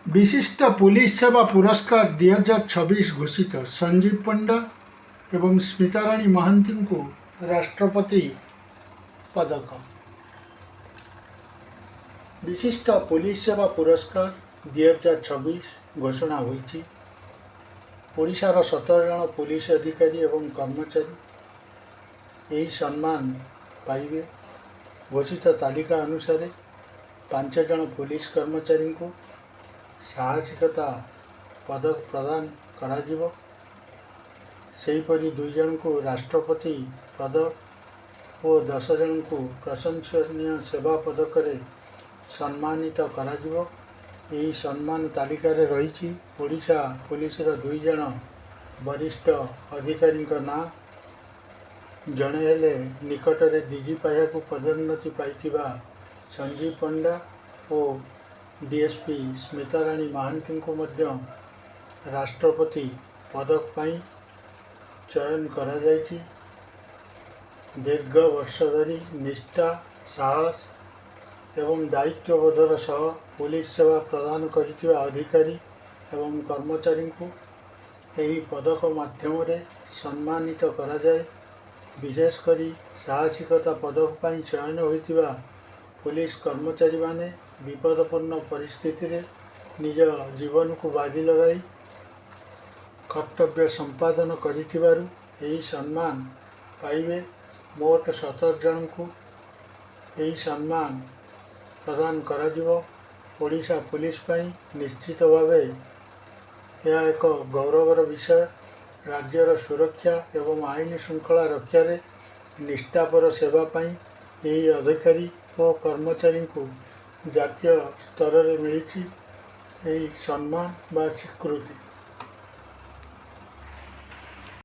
विशिष्ट पुलिस सेवा पुरस्कार 2026 घोषित संजीव पंडा एवं स्मिताराणी महांती को राष्ट्रपति पदक। विशिष्ट पुलिस सेवा पुरस्कार 2026 घोषणा होईछि। ओडिशार 17 जन पुलिस अधिकारी एवं कर्मचारी यही सम्मान पाइबे। घोषित तालिका अनुसार 5 जन पुलिस कर्मचारी को साहसिकता पदक प्रदान कराजिवो। सेहीपरि 2 जन को राष्ट्रपति पदक और 10 जन को प्रशंसनीय सेवा पदक रे सम्मानित कराजिवो। यही सम्मान तालिका रे रही ओडिशा पुलिस 2 जन वरिष्ठ अधिकारी ना जड़े हेले निकट में डीजी पाया को पदोन्नति पाइथिबा संजीव पंडा और डीएसपी स्मिताराणी महांती को मध्य राष्ट्रपति पदक पाई चयन करा जायछि। दीर्घ वर्ष धरी निष्ठा साहस एवं दायित्वबोधर सह पुलिस सेवा प्रदान करिथिबा अधिकारी एवं कर्मचारी को यही पदक माध्यम रे सम्मानित करा जाए। विशेषकर साहसिकता पदक पाई चयन होइथिबा पुलिस कर्मचारी माने विपदपूर्ण परिस्थिति रे निज जीवन को बाजी लगाई कर्तव्य संपादन करिथिबारु यही सम्मान पाइबे। मोट 17 जन को यही सम्मान प्रदान कराजिवो। ओडिशा पुलिस पाई निश्चित भावे यह एक गौरवर विषय। राज्यर सुरक्षा एवं आईन श्रृंखला रक्षा रे निष्ठापर सेवा पाई यही अधिकारी और कर्मचारी को जातीय स्तर में मिली सम्मान व स्वीकृति।